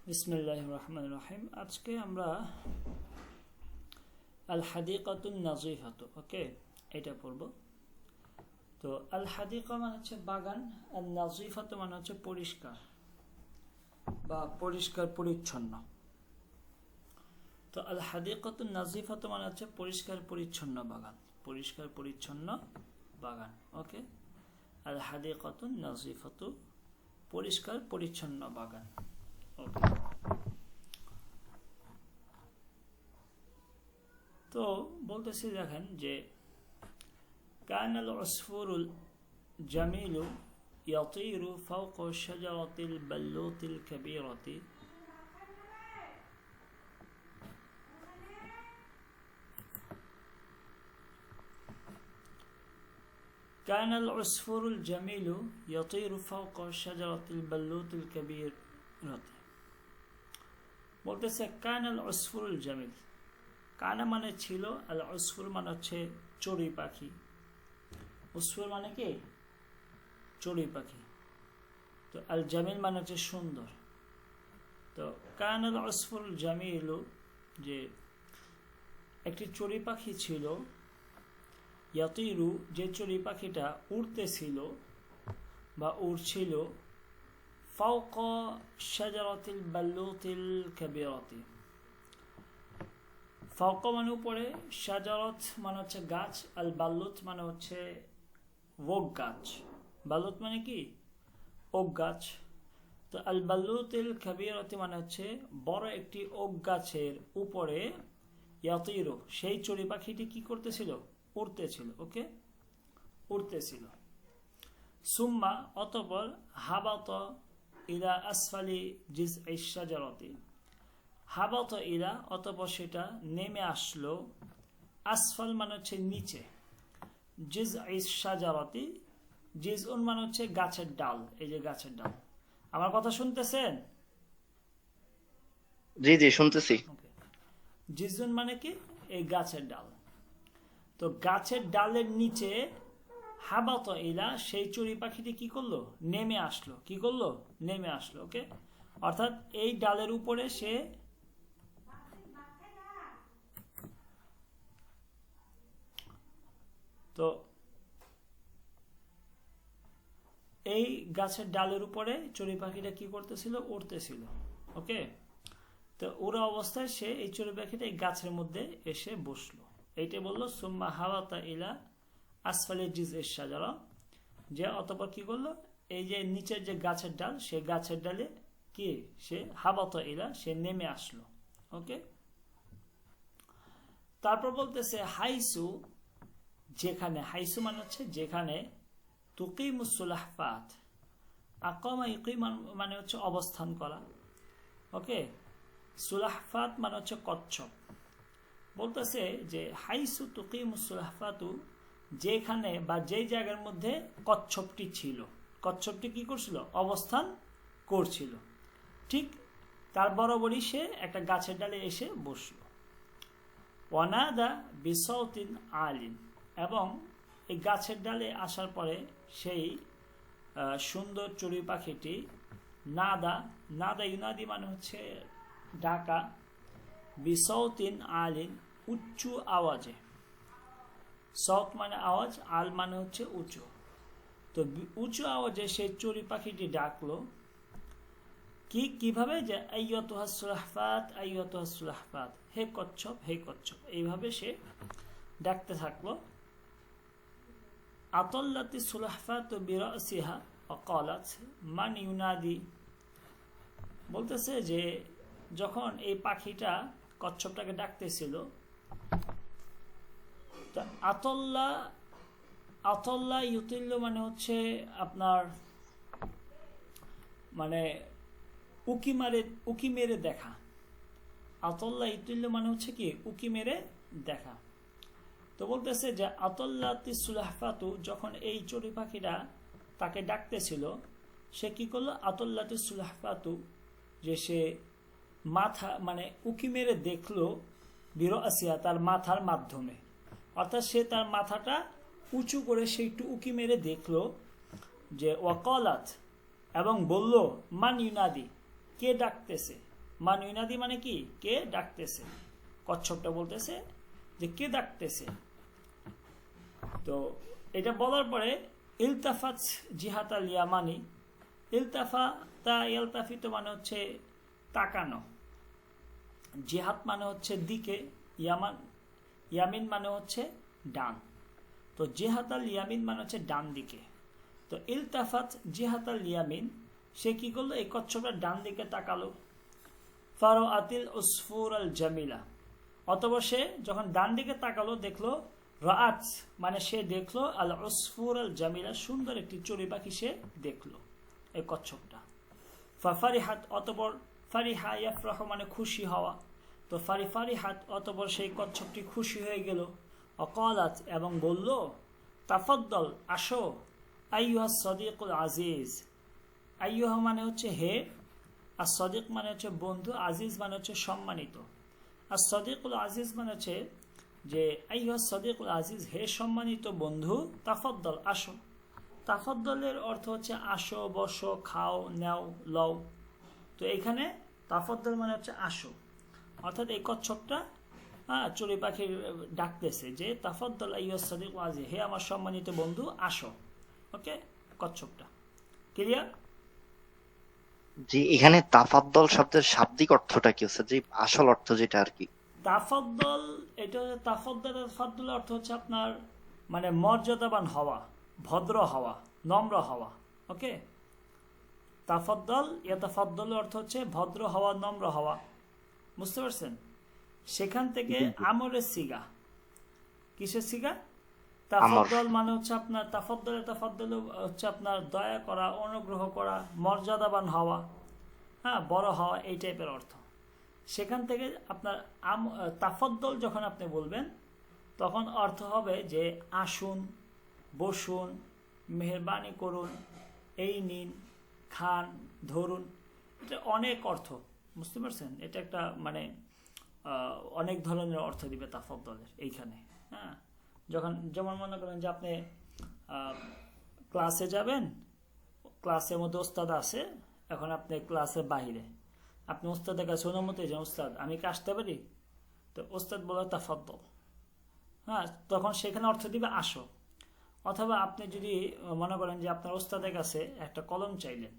বিসমিল্লাহির রহমানির রহিম। আজকে আমরা আল হাদিকাতুন নাজিফাতু এটা পড়ব। তো আল হাদিকা মানে হচ্ছে বাগান, আর নাজিফাতু মানে হচ্ছে পরিষ্কার বা পরিষ্কার পরিচ্ছন্ন। তো আল হাদিকাতুন নাজিফাতু মানে হচ্ছে পরিষ্কার পরিচ্ছন্ন বাগান, পরিষ্কার পরিচ্ছন্ন বাগান। আল হাদিকাতুন নাজিফাতু পরিষ্কার পরিচ্ছন্ন বাগান। তো বলতেছি, দেখেন যে কানাল উসফুরুল জামিলু ইয়াতিরু ফাওকা শাজারাতিল বাল্লুতিল কাবীরাতি কানাল উসফুরুল জামিলু ইয়াতিরু ফাওকা শাজারাতিল বাল্লুতিল কাবীরাতি। বলতেছে কানাল উসফুরুল জামিল, কানা মানে ছিল, আল উসফুর মানে হচ্ছে চড়ুই পাখি। উসফুর মানে কি? চড়ুই পাখি। তো আল জামিল মানে হচ্ছে সুন্দর। তো কানাল উসফুরুল জামিলু, যে একটি চড়ুই পাখি ছিল, ইয়াতিরু যে চড়ুই পাখিটা উড়তেছিল বা উড়ছিল, ফাওকা শাজারাতিল বাল্লুতিল কাবীরাতি। ফাওকা মানে উপরে, শাজারাত মানে হচ্ছে গাছ, আল বাল্লুত মানে হচ্ছে ওক গাছ। বাল্লুত মানে কি? ওক গাছ। তো আল বাল্লুতিল কাবীরাতি মানে হচ্ছে বড় একটি ওক গাছের উপরে ইয়াতিরু সেই চড়ুই পাখিটি কি করতেছিল? উড়তেছিল। উড়তেছিল। সুম্মা অতঃপর হাবাত ইলা আসফালি জিজইশ শাজারাতি, হাবাত ইলা অতঃপর সেটা নেমে আসলো, আসফাল মানে হচ্ছে নিচে, জিজইশ শাজারাতি, জিজউন মানে হচ্ছে গাছের ডাল। এই যে গাছের ডাল, আমার কথা শুনতেছেন? জি জি শুনতেছি। জিজউন মানে কি? এই গাছের ডাল। তো গাছের ডালের নিচে হাবাত ইলা সেই চড়ুই পাখিটি কি করলো? নেমে আসলো। কি করলো? নেমে আসলো। অর্থাৎ এই ডালের উপরে সে তো এই গাছের ডালের উপরে চড়ুই পাখিটা কি করতেছিল? উড়তেছিল। তো ওরা অবস্থায় সে এই চড়ুই পাখিটা এই গাছের মধ্যে এসে বসলো। এইটা বললো সুম্মা হাওয়াতা ইলা আসফালি জিজইশ শাজারা, যে অতঃপর কি করলো? এই যে নিচের যে গাছের ডাল, সে গাছের ডালে কি সে হাওয়াতা ইলা সে নেমে আসলো। তারপর বলতেছে হাইসু, যেখানে, হাইসু মানে হচ্ছে যেখানে, তুকিমুস সুলাহফাত, আকামা ইকিম মানে হচ্ছে অবস্থান করা। সুলাহফাত মানে হচ্ছে কচ্ছপ। বলতেছে যে হাইসু তুকিমুস সুলাহফাতু, যেখানে বা যেই জায়গার মধ্যে কচ্ছপটি ছিল, কচ্ছপটি কি করছিল? অবস্থান করছিল। ঠিক তার বরাবরই সে একটা গাছের ডালে এসে বসলো। ওয়ানাদা বিসাউতিন আলিন, এবং এই গাছের ডালে আসার পরে সেই সুন্দর চড়ুই পাখিটি নাদা, নাদা ইউনাদি মানে হচ্ছে ডাকা, বিসাউতিন আলিন উচ্চ আওয়াজে। সাউত মানে আওয়াজ, আল মানে হচ্ছে উঁচু। তো উঁচু আওয়াজে সেই চড়ুই পাখিটি ডাকলো। কিভাবে? যে আইয়াতুহাস সুলাহফাত, আইয়াতুহাস সুলাহফাত, হে কচ্ছপ, হে কচ্ছপ, এইভাবে সে ডাকতে থাকলো। আতল্লাতি সুলাহফাতু বিরাসিহা ওয়াকালাত মান ইউনাদি। বলতেছে যে যখন এই পাখিটা কচ্ছপটাকে ডাকতেছিল, আতল্লা, আতল্লা ইউতিল্য মানে হচ্ছে আপনার মানে উকি মেরে দেখা। আতল্লা ইউতিল্য মানে হচ্ছে কি? উকি মেরে দেখা। তো বলতেছে যে আতল্লাতি সুলাহফাতু, যখন এই চড়ুই পাখিটা তাকে ডাকতেছিল, সে কি করলো? আতল্লাতি সুলাহফাতু, যে সে মাথা মানে উকি মেরে দেখলো, বিরাসিহা তার মাথার মাধ্যমে, অর্থাৎ সে তার মাথাটা উঁচু করে সে একটু উকি মেরে দেখলো যে ওয়াকালাত, এবং বলল মান ইউনাদি, কে ডাকতেছে, মান ইউনাদি মানে কি, কে ডাকতেছে। কচ্ছপটা বলতেছে যে কে ডাকতেছে। তো এটা বলার পরে ইলতাফাত জিহাত আল ইয়ামানি, ইলতাফাতা ইলতাফিত মানে হচ্ছে তাকানো, জিহাত মানে হচ্ছে দিকে, ইয়ামিন মানে হচ্ছে ডান। তো জিহাত আল ইয়ামিন মানে হচ্ছে ডান দিকে। তো ইলতাফাত জিহাত আল ইয়ামিন, সে কি করলো, এই কচ্ছপের ডান দিকে তাকালো। ফারো আতিল উসফুর আল জামিলা, অতঃপর সে যখন ডান দিকে তাকালো দেখলো, রাআত মানে সে দেখলো, আল উসফুর আল জামিলা সুন্দর একটি চড়ুই পাখি সে দেখলো, এই কচ্ছপটা। ফারিহাত, অতঃপর ফারিহা ইয়াফরাহু মানে খুশি হওয়া, তো ফারিহাত অতঃপর সেই কচ্ছপটি খুশি হয়ে গেল। অকালাত এবং বলল, তাফাদ্দল আসো, আইয়ুহা সদিকুল আজিজ, আইয়ুহা মানে হচ্ছে হে, আর সদিক মানে হচ্ছে বন্ধু, আজিজ মানে হচ্ছে সম্মানিত। আর সদিকুল আজিজ মানে হচ্ছে যে আইয়ুহা সদিকুল আজিজ, হে সম্মানিত বন্ধু, তাফাদ্দল আসো। তাফাদ্দলের অর্থ হচ্ছে আসো, বসো, খাও, নেও, লও। তো এখানে তাফাদ্দল মানে হচ্ছে আসো, অর্থাৎ এই কচ্ছপটা চড়ুই পাখির ডাকতেছে যে তাফাদ্দল আইয়ুহা সদিকুল আজিজ, হে আমার সম্মানিত বন্ধু আসো। ওকে, কচ্ছপটা ক্লিয়ার? জি, এখানে তাফাদ্দল শব্দের শাব্দিক অর্থটা কি হচ্ছে, যে আসল অর্থ যেটা আর কি? তাফাদ্দল, এটা তাফাদ্দলের অর্থ হচ্ছে আপনার মানে মর্যাদাবান হওয়া, ভদ্র হওয়া, নম্র হওয়া। ওকে, তাফাদ্দল ইয়াতাফাদ্দলের অর্থ হচ্ছে ভদ্র হওয়া, নম্র হওয়া, বুঝতে পারছেন? সেখান থেকে আমরের সিগা, কিসের সিগা? তাফাদ্দল মানে হচ্ছে আপনার তাফাদ্দল হচ্ছে আপনার দয়া করা, অনুগ্রহ করা, মর্যাদাবান হওয়া, হ্যাঁ, বড় হওয়া, এই টাইপের অর্থ। সেখান থেকে আপনার তাফাদ্দল যখন আপনি বলবেন তখন অর্থ হবে যে আসুন, বসুন, মেহরবানি করুন, এই নিন, খান, ধরুন। এটা অনেক অর্থ, বুঝতে পারছেন? এটা একটা মানে অনেক ধরনের অর্থ দিবে তাফাদ্দলের এইখানে। হ্যাঁ, যখন যেমন মনে করেন যে আপনি ক্লাসে যাবেন, ক্লাসের মধ্যে ওস্তাদ আছে, এখন আপনি ক্লাসের বাহিরে, আপনি ওস্তাদের কাছে অনুমতি যান, ওস্তাদ আমি কি আসতে পারি? তো ওস্তাদ বলে তাফাদ্দল, হ্যাঁ, তখন সেখানে অর্থ দিবে আসো। অথবা আপনি যদি মনে করেন যে আপনার ওস্তাদের কাছে একটা কলম চাইলেন,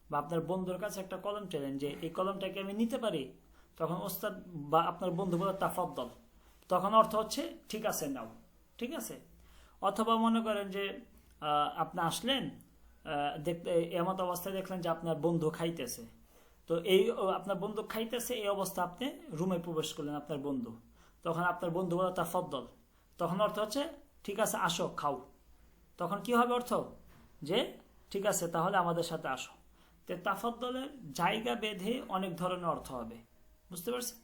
বা আপনার বন্ধুর কাছে একটা কলম চাইলেন যে এই কলমটাকে আমি নিতে পারি, তখন ওস্তাদ বা আপনার বন্ধু বলে তাফাদ্দল, তখন অর্থ হচ্ছে ঠিক আছে নাও, ঠিক আছে। অথবা মনে করেন যে আপনি আসলেন, দেখতে এমত অবস্থায় দেখলেন যে আপনার বন্ধু খাইতেছে, তো এই আপনার বন্ধু খাইতেছে এই অবস্থা আপনি রুমে প্রবেশ করলেন আপনার বন্ধু, তখন আপনার বন্ধু বলে তাফাদ্দল, তখন অর্থ হচ্ছে ঠিক আছে আসো খাও। তখন কি হবে অর্থ? যে ঠিক আছে তাহলে আমাদের সাথে আসো। তো তাফাদ্দলের জায়গা বেঁধে অনেক ধরনের অর্থ হবে, বুঝতে পারছেন?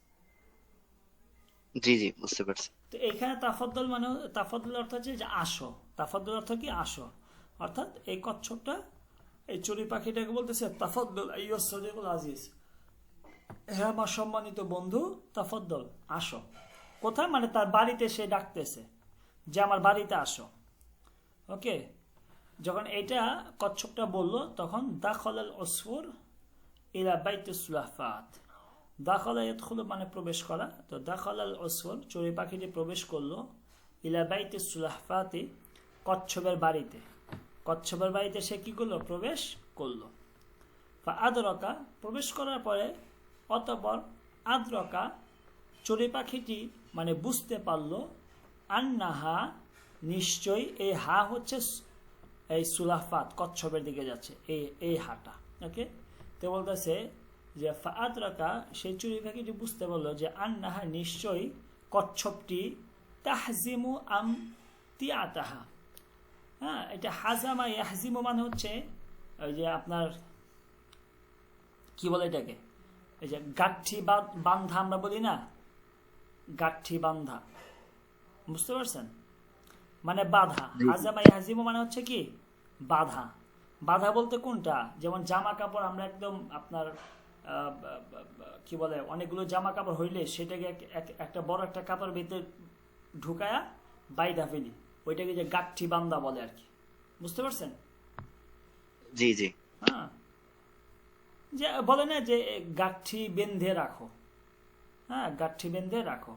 জি জি, বুঝতে পারছি। তো এখানে তাফাদ্দল মানে তাফাদ্দল অর্থ হচ্ছে যে আসো, তাফাদ্দল অর্থ কি আসো, অর্থাৎ এই কচ্ছপটা এই চড়ুই পাখিটাকে বলতেছে তাফাদ্দল আইয়ুহা সদিকুল আজিজ, হ্যাঁ আমার সম্মানিত বন্ধু, তাফাদ্দল আসো। কোথায়? মানে তার বাড়িতে সে ডাকতেছে যে আমার বাড়িতে আসো। ওকে, যখন এটা কচ্ছপটা বলল তখন দাখালাল উসফুর ইলা বাইতিস সুলাফাত, দাখালা ইয়াদখুলু মানে প্রবেশ করা, তো দাখালাল উসফুর চড়ুই পাখিটি প্রবেশ করলো, ইলা বাইতিস সুলাফাতি কচ্ছপের বাড়িতে, কচ্ছপের বাড়িতে সে কি করলো? প্রবেশ করলো। আদ্রকা প্রবেশ করার পরে, অতঃপর আদ্রকা চড়ুই পাখিটি মানে বুঝতে পারলো, আন্নাহা নিশ্চয়ই, এই হা হচ্ছে এই সুলাফাত কচ্ছপের দিকে যাচ্ছে, এই হাটা। ওকে, তো বলতেছে যে আদ্রকা সেই চড়ুই পাখিটি বুঝতে পারলো যে আন্নাহা নিশ্চয়ই কচ্ছপটি তাহজিমু আম তিয়াতাহা, হ্যাঁ, এটা হাজামা ইয়াহজিমু মানে হচ্ছে ওই যে আপনার কি বলে এটাকে, এই যে গাঠি বান্ধা আমরা বলি না, গাঠি বান্ধা, বুঝতে পারছেন? মানে বাধা। হাজামা ইয়াহজিমু মানে হচ্ছে কি বাধা। বাধা বলতে কোনটা? যেমন জামা কাপড় আমরা একদম আপনার কি বলে অনেকগুলো জামা কাপড় হইলে সেটাকে একটা বড় একটা কাপড় ভিতরে ঢুকায়া বাইধা ফেলি, ওইটাকে যে গাঠি বান্ধা বলে আর কি, বুঝতে পারছেন? জি জি। হ্যাঁ, যে বলে না যে গাঠি বেঁধে রাখো, হ্যাঁ গাঠি বেঁধে রাখো,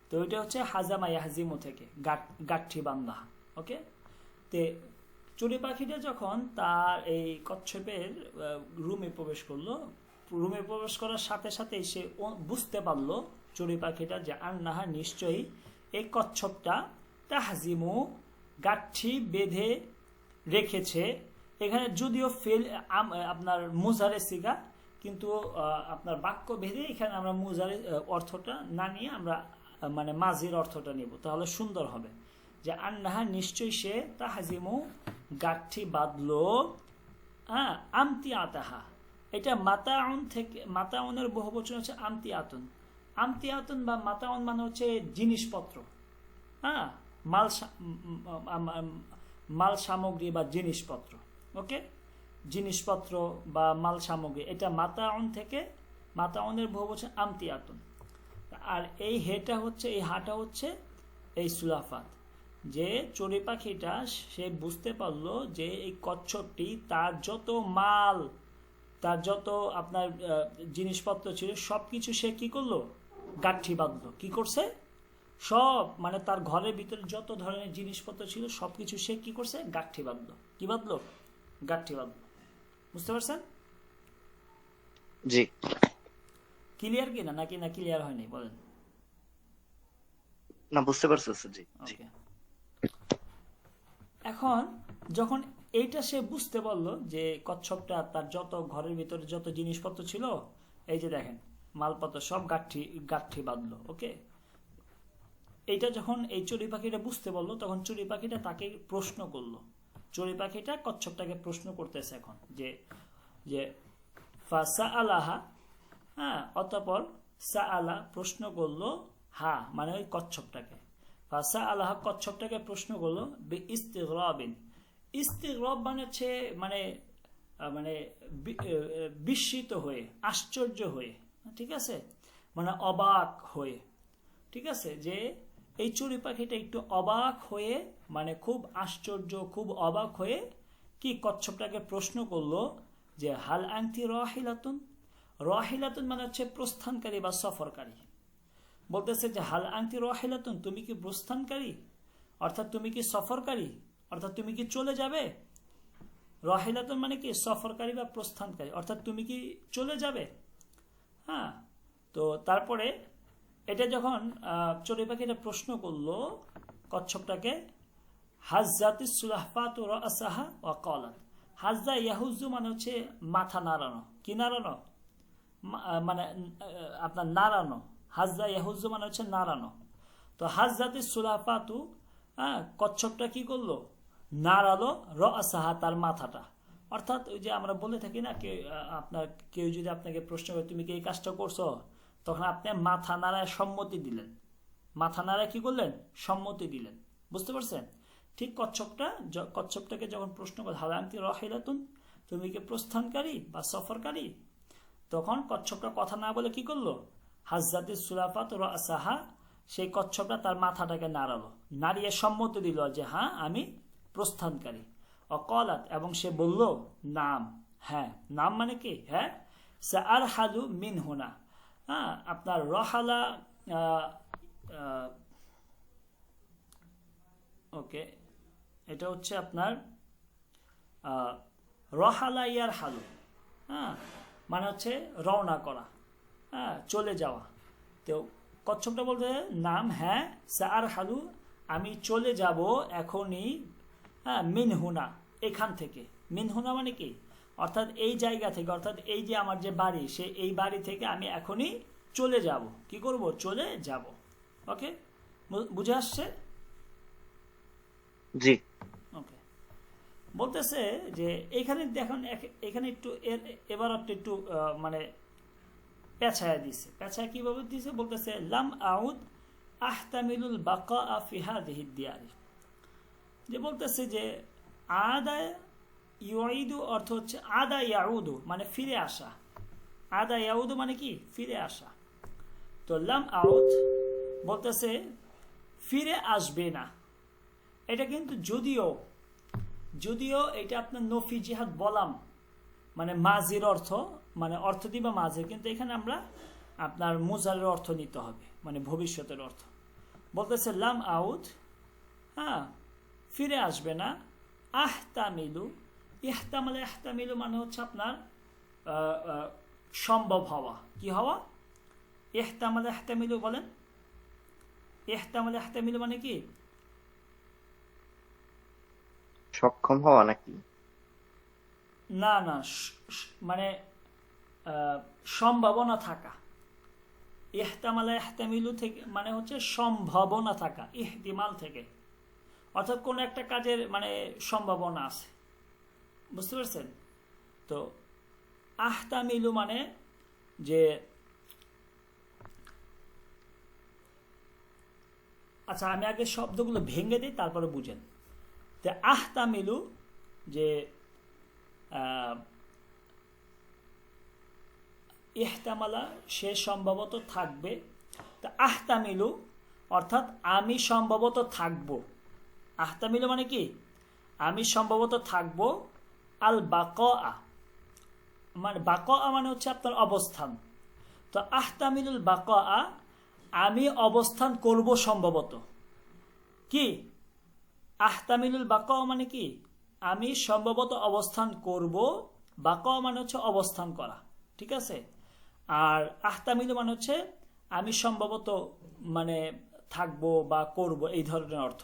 তো ওইটা হচ্ছে হাজামা ইয়াহজিমু থেকে গাঠি বান্ধা। ওকে, তে চড়ুই পাখিটা যখন তার এই কচ্ছপের রুমে প্রবেশ করলো, রুমে প্রবেশ করার সাথে সাথে সে বুঝতে পারলো চড়ুই পাখিটা যে আন্নাহা নিশ্চয়ই এই কচ্ছপটা তাহজিমু গাঠি বেঁধে রেখেছে। এখানে যদিও আপনার মুজারে সিগা, কিন্তু আপনার বাক্য ভেদে এখানে আমরা মুজারে অর্থটা না নিয়ে আমরা মানে মাজির অর্থটা নিব, তাহলে সুন্দর হবে যে আন্নাহা নিশ্চয়ই সে তাহজিমু গাঠি বাঁধলো, হ্যাঁ আমতি আতাহা। এটা মাতাউন থেকে, মাতাউনের বহুবচন হচ্ছে আমতি আতুন। আমতি আতুন বা মাতাউন মানে হচ্ছে জিনিসপত্র, হ্যাঁ মাল সামগ্রী বা জিনিসপত্র। ওকে, জিনিসপত্র বা মাল সামগ্রী, এটা মাতাউন থেকে, মাতাউনের বহুবচন আমতি আতুন। আর এই হেটা হচ্ছে, এই হাটা হচ্ছে এই সুলাফাত, যে চড়ুই পাখিটা সে বুঝতে পারলো যে এই কচ্ছপটি তার যত মাল, তার যত আপনার জিনিসপত্র ছিল সবকিছু সে কি করলো, গাঠি বাঁধলো। কি করছে, সব মানে তার ঘরের ভিতরে যত ধরনের জিনিসপত্র ছিল সবকিছু সে কি করছে, গাঠি বাঁধলো। কি বাঁধলো, গাঠি বাঁধলো। বুঝতে পারছেন? জি। ক্লিয়ার কি না, নাকি না ক্লিয়ার হয়নি বলেন? না, বুঝতে পারছি জি। ওকে, এখন যখন এইটা সে বুঝতে পারলো যে কচ্ছপটা তার যত ঘরের ভিতরে যত জিনিসপত্র ছিল, এই যে দেখেন মালপত্র সব গাঠি বাঁধলো। ওকে, এইটা যখন এই চড়ুই পাখিটা বুঝতে পারলো, তখন চড়ুই পাখিটা তাকে প্রশ্ন করলো। চড়ুই পাখিটা কচ্ছপটাকে প্রশ্ন করতেছে এখন যে ফাসা আলাহা, হ্যাঁ অতঃপর সা আলা প্রশ্ন করলো, হা মানে ওই কচ্ছপটাকে, ফাসা আলাহ কচ্ছপটাকে প্রশ্ন করলো বি ইস্তিগরাবিন। ইস্তিগরাব মানে হচ্ছে মানে মানে বিস্মিত হয়ে, আশ্চর্য হয়ে, ঠিক আছে, মানে অবাক হয়ে, ঠিক আছে, যে এই চড়ুই পাখিটা একটু অবাক হয়ে, মানে খুব আশ্চর্য, খুব অবাক হয়ে কি কচ্ছপটাকে প্রশ্ন করলো যে হাল আনতি রাহিলাতুন। রাহিলাতুন মানে হচ্ছে প্রস্থানকারী বা সফরকারী। বলতেছে যে হাল আনতি রাহিলাতুন, তুমি কি প্রস্থানকারী, অর্থাৎ তুমি কি সফরকারী, অর্থাৎ তুমি কি চলে যাবে। রাহিলাতুন মানে কি সফরকারী বা প্রস্থানকারী, অর্থাৎ তুমি কি চলে যাবে। হ্যাঁ, তো তারপরে এটা যখন চড়ুই পাখিটা প্রশ্ন করলো কচ্ছপটাকে, হাজ্জাতিস সুলাহফাতু রাসাহা ওয়া ক্বালাত। হাজ্জা ইয়াহুজু মানে হচ্ছে মাথা নাড়ানো। কি নাড়ানো, মানে আপনার নাড়ানো। হাজ্জা ইয়াহুজু মানে হচ্ছে নাড়ানো। তো হাজ্জাতিস সুলাহফাতু, হ্যাঁ কচ্ছপটা কি করলো, নাড়ালো রাসাহা তার মাথাটা। অর্থাৎ ওই যে আমরা বলে থাকি না, আপনার কেউ যদি আপনাকে প্রশ্ন করে তুমি কি এই কাজটা করছো, তখন আপনি মাথা নাড়ায় সম্মতি দিলেন। মাথা নাড়ায় কি করলেন, সম্মতি দিলেন। বুঝতে পারছেন? ঠিক কচ্ছপটাকে যখন প্রশ্ন করে হাল আনতি রাহিলাতুন, তুমি কি প্রস্থানকারী বা সফরকারী, তখন কচ্ছপটা কথা না বলে কি করলো, হাজ্জাতিস সুলাফাত রাসাহা, সেই কচ্ছপটা তার মাথাটাকে নাড়ালো, নাড়িয়ে সম্মতি দিল যে হ্যাঁ আমি প্রস্থানকারী। অকলাত, এবং সে বলল নাম, হ্যাঁ নাম মানে কি, হ্যাঁ সাআরহালু মিন হুনা। হ্যাঁ, আপনার রহালা, ওকে এটা হচ্ছে আপনার রহালা ইয়ার হালু, হ্যাঁ মানে হচ্ছে রওনা করা, হ্যাঁ চলে যাওয়া। তো কচ্ছপটা বলতে নাম, হ্যাঁ সার হালু আমি চলে যাব এখনই, হ্যাঁ মিনহুনা এখান থেকে। মিনহুনা মানে কি, অর্থাৎ এই জায়গা থেকে, অর্থাৎ এই যে আমার যে বাড়ি, সে এই বাড়ি থেকে আমি এখনই চলে যাব। কি করব, চলে যাব। ওকে, বুঝে আসছে? জি। ওকে, বলতেছে যে এখানে দেখুন, এখানে একটু এবার একটু মানে পেঁচায় দিছে। পেঁচায় কিভাবে দিছে, বলতেছে লাম আউদ আহতামিলুল বাকা ফি হাযিহি দিয়ারি। যে বলতেছে যে আদা ইউইদু অর্থ হচ্ছে আদা ইয়াউদু মানে ফিরে আসা। আদা ইয়াউদু মানে কি, ফিরে আসা। তো লাম আউদ বলতেছে ফিরে আসবে না। এটা কিন্তু যদিও এটা আপনার নফি জিহাদ বলাম মানে মাজির অর্থ, মানে অর্থ দিবা মাঝে, কিন্তু এখানে আমরা আপনার মুজারের অর্থ নিতে হবে, মানে ভবিষ্যতের অর্থ। বলতেছে লাম আউদ, হ্যাঁ, ফিরে আসবে না। আহতামিলু, ইহতামালে ইহতামিলু মানে হচ্ছে আপনার সম্ভব হওয়া। কি হওয়া? ইহতামালে ইহতামিলু বলেন, ইহতামালে ইহতামিলু মানে কি? সক্ষম হওয়া নাকি? না না, মানে সম্ভাবনা থাকা। ইহতামালা ইহতামিলু থেকে মানে হচ্ছে সম্ভাবনা থাকা, ইহতিমাল থেকে, অর্থাৎ কোন একটা কাজের মানে সম্ভাবনা আছে, বুঝতে পারছেন? তো আহতামিলু মানে যে, আচ্ছা আমি আগে শব্দগুলো ভেঙে দিই তারপরে বুঝেন। তো আহতামিলু যে ইহতামালা সে সম্ভবত থাকবে। তা আহতামিলু অর্থাৎ আমি সম্ভবত থাকব। আহতামিলু মানে কি? আমি সম্ভবত থাকব। আল বাকা, মানে বাকা মানে হচ্ছে আপনার অবস্থান। তো আহতামিলুল বাকা, আমি অবস্থান করব সম্ভবত। কি আহতামিলুল বাকা মানে কি? আমি সম্ভবত অবস্থান করব। বাকা মানে হচ্ছে অবস্থান করা, ঠিক আছে? আর আহতামিলু মানে হচ্ছে আমি সম্ভবত মানে থাকবো বা করব, এই ধরনের অর্থ।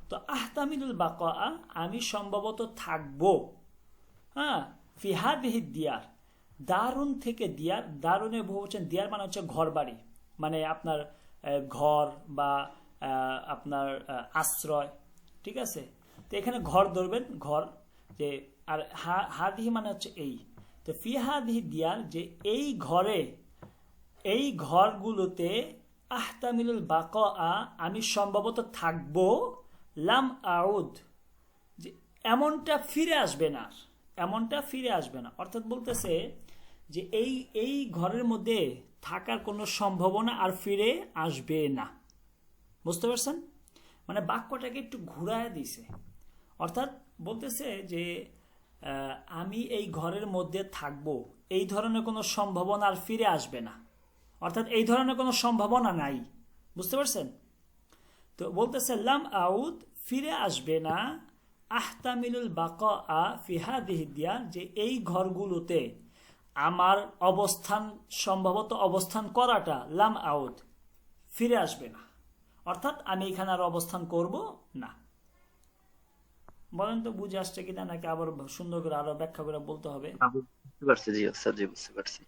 তো আহতামিলুল বাকা, আমি সম্ভবত থাকবো, হ্যাঁ, ফি হাদিহি দিয়ার, দারুন থেকে দিয়ার, দারুনের বহুবচন দিয়ার মানে হচ্ছে ঘর বাড়ি, মানে আপনার ঘর বা আপনার আশ্রয়, ঠিক আছে? তো এখানে ঘর ধরবেন, ঘর, যে আর হাদিহি মানে হচ্ছে এই। তো ফি হাদিহি দিয়ার, যে এই ঘরে, এই ঘরগুলোতে, আহতামিলুল বাকা, আমি সম্ভবত থাকবো, লাম আউদ, যে এমনটা ফিরে আসবে না, এমনটা ফিরে আসবে না। অর্থাৎ বলতেছে যে এই ঘরের মধ্যে থাকার কোনো সম্ভাবনা আর ফিরে আসবে না, বুঝতে পারছেন? মানে বাক্যটাকে একটু ঘুরায় দিছে। অর্থাৎ বলতেছে যে আমি এই ঘরের মধ্যে থাকবো, এই ধরনের কোনো সম্ভাবনা আর ফিরে আসবে না, অর্থাৎ এই ধরনের কোনো সম্ভাবনা নাই, বুঝতে পারছেন? তো বলতেছে লাম আউদ, ফিরে আসবে না, আহতামিলুল বাকা ফি হাদিহি দিয়ার, যে এই ঘরগুলোতে আমার অবস্থান, সম্ভবত অবস্থান করাটা, লাম আউদ, ফিরে আসবে না, অর্থাৎ আমি এখানে আর অবস্থান করব না। বলেন তো বুঝে আসছে কিনা, নাকি আবার সুন্দর করে আরো ব্যাখ্যা করে বলতে হবে? বুঝতে পারছি, জি স্যার, জি বুঝতে পারছি।